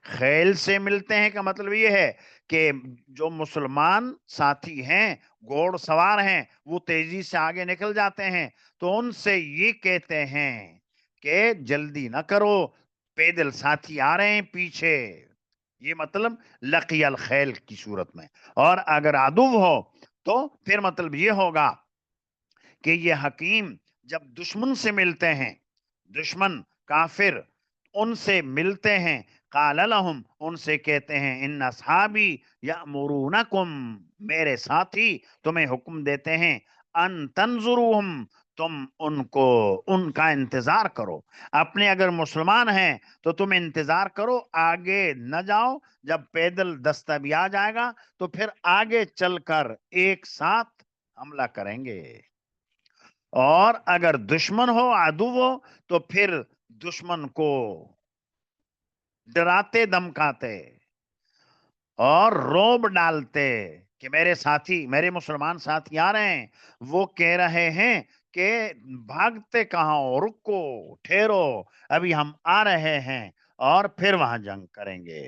خیل سے ملتے ہیں کا مطلب یہ ہے کہ جو مسلمان ساتھی ہیں، گھوڑ سوار ہیں، وہ تیزی سے آگے نکل جاتے ہیں، تو ان سے یہ کہتے ہیں کہ جلدی نہ کرو، پیدل ساتھی آ رہے ہیں پیچھے، یہ مطلب لقی الخیل کی صورت میں۔ اور اگر عدو ہو تو پھر مطلب یہ ہوگا کہ یہ حکیم جب دشمن سے ملتے ہیں، دشمن کافر ان سے ملتے ہیں، قال لهم، ان سے کہتے ہیں، ان اصحابی یامرونکم، میرے ساتھی تمہیں حکم دیتے ہیں، ان تنظروہم، تم ان کا انتظار کرو۔ اپنے اگر مسلمان ہیں تو تم انتظار کرو، آگے نہ جاؤ، جب پیدل دستہ بھی آ جائے گا تو پھر آگے چل کر ایک ساتھ حملہ کریں گے، اور اگر دشمن ہو، عدو ہو، تو پھر دشمن کو ڈراتے دمکاتے اور روب ڈالتے کہ میرے ساتھی، میرے مسلمان ساتھی آ رہے ہیں، وہ کہہ رہے ہیں کہ بھاگتے کہاں ہو، رکو، ٹھہرو، ابھی ہم آ رہے ہیں، اور پھر وہاں جنگ کریں گے۔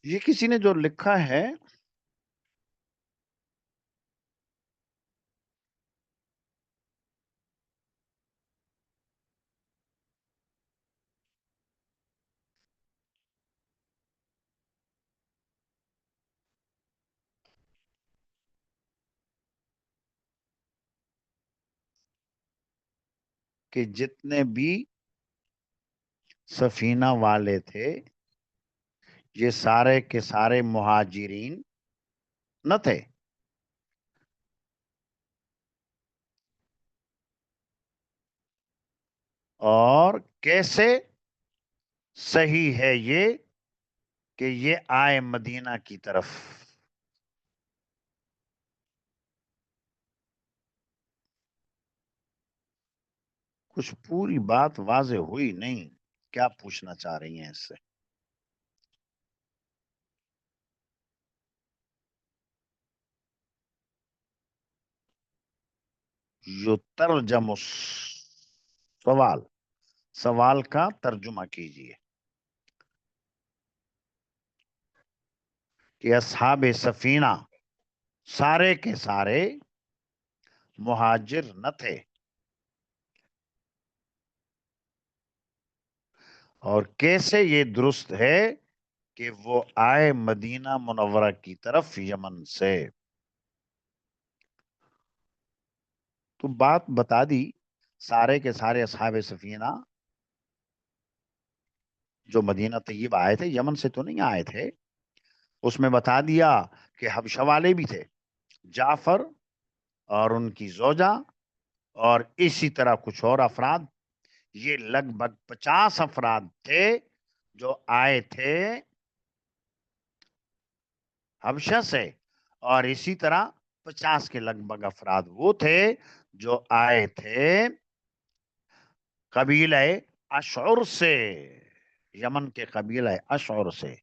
یہ کسی نے جو لکھا ہے کہ جتنے بھی سفینہ والے تھے یہ سارے کے سارے مہاجرین نہ تھے، اور کیسے صحیح ہے یہ کہ یہ آئے مدینہ کی طرف۔ کچھ پوری بات واضح ہوئی نہیں، کیا پوچھنا چاہ رہی ہیں اس سے؟ ترجم سوال، سوال کا ترجمہ کیجئے۔ کہ اصحاب سفینہ سارے کے سارے مہاجر نہ تھے، اور کیسے یہ درست ہے کہ وہ آئے مدینہ منورہ کی طرف یمن سے۔ تو بات بتا دی، سارے کے سارے اصحاب سفینہ جو مدینہ طیب آئے تھے، یمن سے تو نہیں آئے تھے۔ اس میں بتا دیا کہ حبشہ والے بھی تھے، جعفر اور ان کی زوجہ، اور اسی طرح کچھ اور افراد۔ یہ لگ بھگ 50 افراد تھے جو آئے تھے حبشہ سے، اور اسی طرح 50 کے لگ بھگ افراد وہ تھے جو آئے تھے قبیلہ اشعر سے، یمن کے قبیلہ اشعر سے۔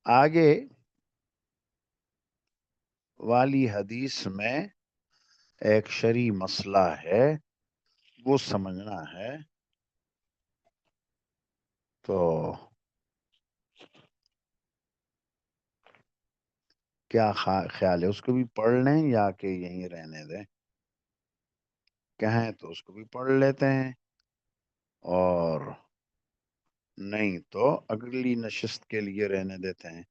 آگے والی حدیث میں ایک شرعی مسئلہ ہے، وہ سمجھنا ہے۔ تو کیا خیال ہے، اس کو بھی پڑھ لیں یا کہ یہیں رہنے دیں؟ کہیں تو اس کو بھی پڑھ لیتے ہیں، اور نہیں تو اگلی نشست کے لیے رہنے دیتے ہیں۔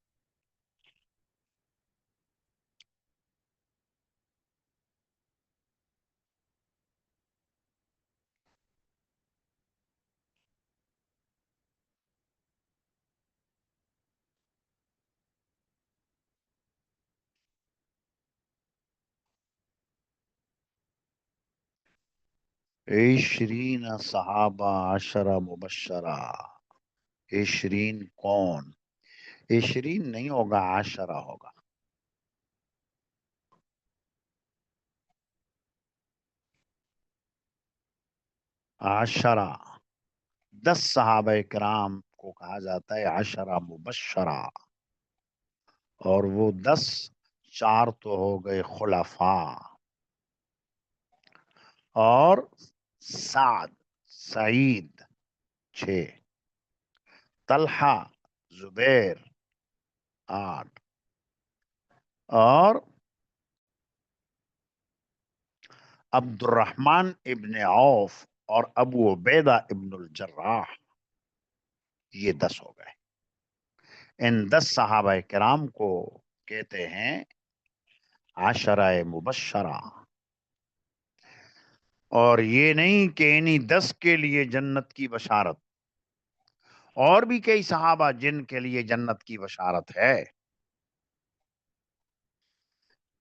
عشرین صحابہ عشرہ مبشرہ۔ عشرین کون؟ عشرین نہیں ہوگا، عشرہ ہوگا۔ عشرہ 10 صحابہ کرام کو کہا جاتا ہے عشرہ مبشرہ، اور وہ 10، 4 تو ہو گئے خلفاء، اور سعد، سعید 6، طلحہ، زبیر 8، اور عبد الرحمن ابن عوف اور ابو عبیدہ ابن الجراح، یہ 10 ہو گئے۔ ان 10 صحابہ کرام کو کہتے ہیں عشرہ مبشرہ۔ اور یہ نہیں کہ انہی 10 کے لیے جنت کی بشارت، اور بھی کئی صحابہ جن کے لیے جنت کی بشارت ہے۔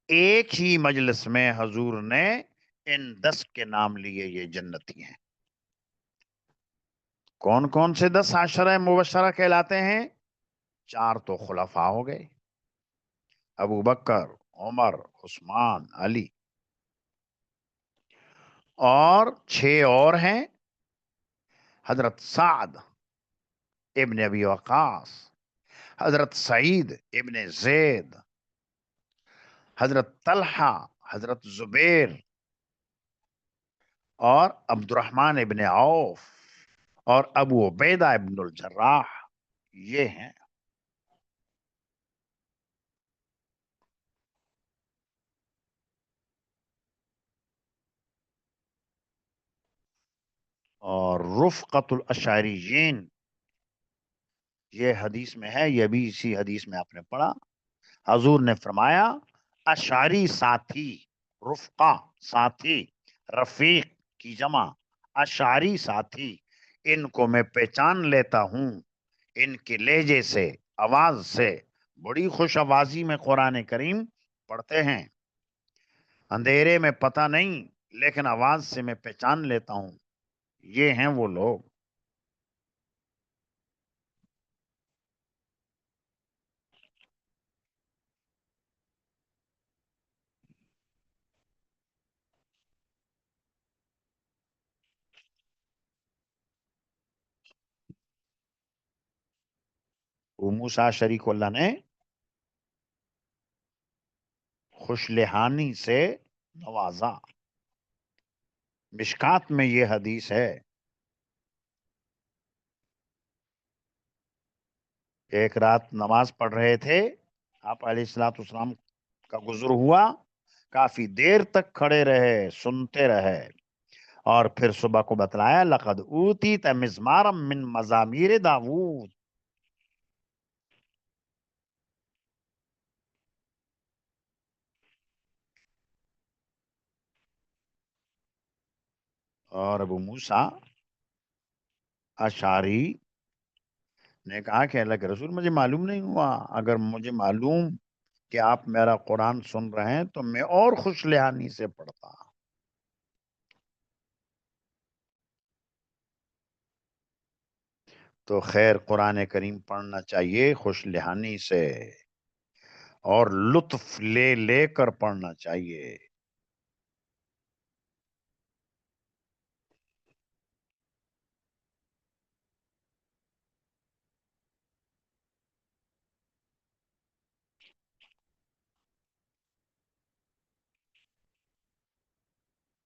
ایک ہی مجلس میں حضور نے ان 10 کے نام لیے، یہ جنتی ہیں۔ کون کون سے 10 عشرہ مبشرہ کہلاتے ہیں؟ 4 تو خلفاء ہو گئے، ابو بکر، عمر، عثمان، علی، اور 6 اور ہیں، حضرت سعد ابن ابی وقاص، حضرت سعید ابن زید، حضرت طلحہ، حضرت زبیر، اور عبد الرحمن ابن عوف، اور ابو عبیدہ ابن الجراح، یہ ہیں۔ اور رفقت الاشعریین، یہ حدیث میں ہے، یہ بھی اسی حدیث میں آپ نے پڑھا، حضور نے فرمایا اشعری ساتھی، رفقا ساتھی، رفیق کی جمع، اشعری ساتھی، ان کو میں پہچان لیتا ہوں ان کے لہجے سے، آواز سے۔ بڑی خوش آوازی میں قرآن کریم پڑھتے ہیں، اندھیرے میں پتہ نہیں، لیکن آواز سے میں پہچان لیتا ہوں، یہ ہیں وہ لوگ۔ ابو موسیٰ اشعری کو اللہ نے خوش لحانی سے نوازا. مشکات میں یہ حدیث ہے. ایک رات نماز پڑھ رہے تھے، آپ علیہ الصلوۃ والسلام کا گزر ہوا، کافی دیر تک کھڑے رہے، سنتے رہے، اور پھر صبح کو بتلایا لقد اوتیت مزمارا من مزامیر داود. اور ابو موسیٰ اشعری نے کہا کہ اللہ کے رسول مجھے معلوم نہیں ہوا، اگر مجھے معلوم کہ آپ میرا قرآن سن رہے ہیں تو میں اور خوش لحانی سے پڑھتا. تو خیر قرآن کریم پڑھنا چاہیے خوش لحانی سے، اور لطف لے لے کر پڑھنا چاہیے.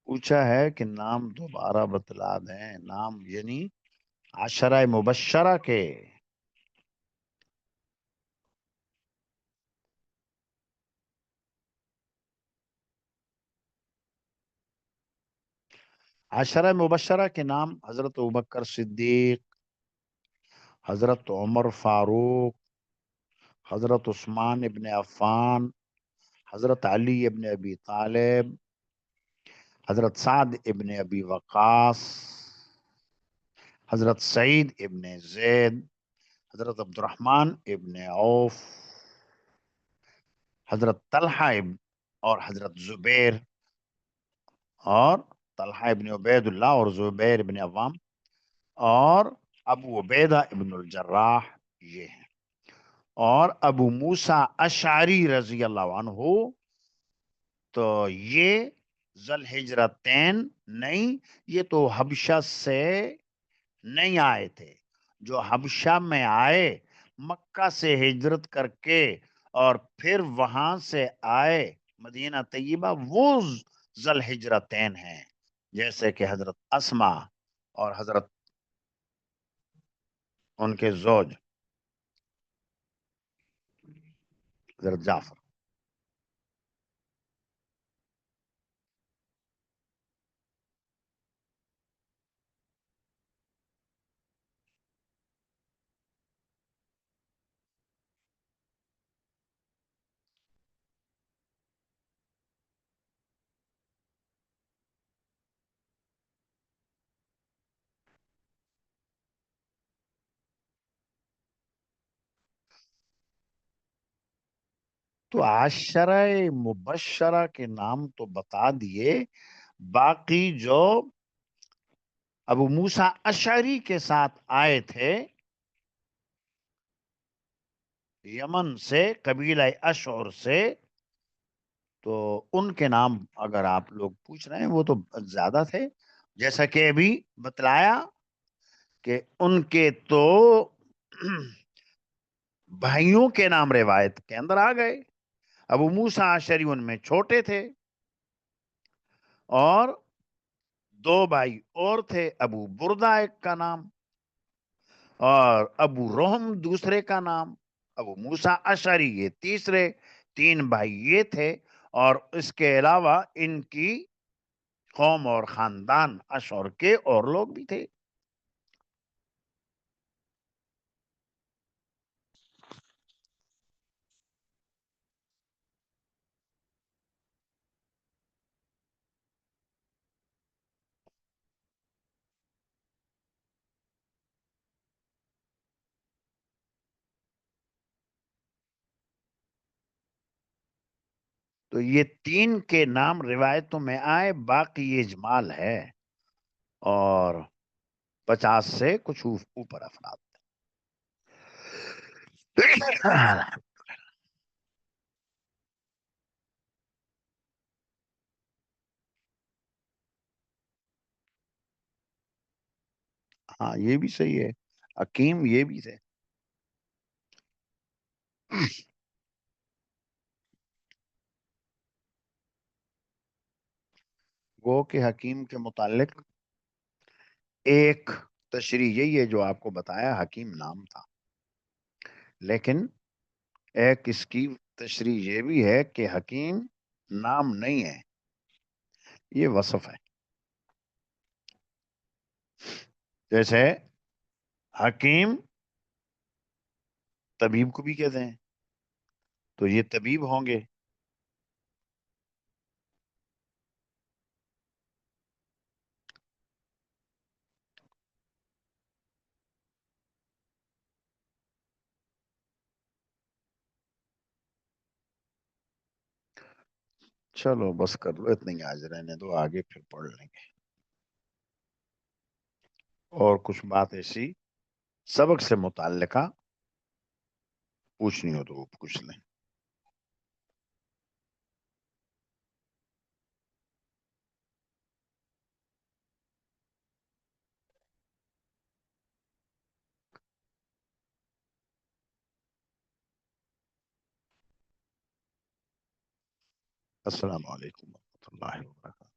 پوچھا ہے کہ نام دوبارہ بتلا دیں، نام یعنی عشرہ مبشرہ کے. 10 مبشرہ کے نام: حضرت ابوبکر صدیق، حضرت عمر فاروق، حضرت عثمان ابن عفان، حضرت علی ابن ابی طالب، حضرت سعد ابن ابی وقاص، حضرت سعید ابن زید، حضرت عبد الرحمن ابن عوف، حضرت طلحہ اور حضرت زبیر، اور طلحہ ابن عبید اللہ اور زبیر ابن عوام، اور ابو عبیدہ ابن الجراح یہ ہیں. اور ابو موسیٰ اشعری رضی اللہ عنہ تو یہ ذی الحجرتین نہیں، یہ تو حبشہ سے نہیں آئے تھے. جو حبشہ میں آئے مکہ سے ہجرت کر کے اور پھر وہاں سے آئے مدینہ طیبہ، وہ ذی الحجرتین ہیں، جیسے کہ حضرت اسما اور حضرت ان کے زوج حضرت جعفر. تو عشرہ مبشرہ کے نام تو بتا دیے، باقی جو ابو موسیٰ اشعری کے ساتھ آئے تھے یمن سے، قبیلہ اشعر سے، تو ان کے نام اگر آپ لوگ پوچھ رہے ہیں وہ تو زیادہ تھے، جیسا کہ ابھی بتلایا کہ ان کے تو بھائیوں کے نام روایت کے اندر آ گئے. ابو موسیٰ اشعری ان میں چھوٹے تھے، اور دو بھائی اور تھے، ابو بردہ ایک کا نام اور ابو روحم دوسرے کا نام، ابو موسیٰ اشعری یہ تیسرے. 3 بھائی یہ تھے، اور اس کے علاوہ ان کی قوم اور خاندان اشعر کے اور لوگ بھی تھے. تو یہ 3 کے نام روایتوں میں آئے، باقی یہ اجمال ہے، اور 50 سے کچھ اوپر افراد. ہاں یہ بھی صحیح ہے، حکیم یہ بھی تھے. گو کہ حکیم کے متعلق ایک تشریح یہی ہے جو آپ کو بتایا، حکیم نام تھا، لیکن ایک اس کی تشریح یہ بھی ہے کہ حکیم نام نہیں ہے، یہ وصف ہے. جیسے حکیم طبیب کو بھی کہتے ہیں، تو یہ طبیب ہوں گے. چلو بس کر لو، اتنے ہی آج رہنے دو، آگے پھر پڑھ لیں گے. اور کچھ بات ایسی سبق سے متعلقہ پوچھنی ہو تو وہ پوچھ لیں. السلام علیکم ورحمۃ اللہ وبرکاتہ.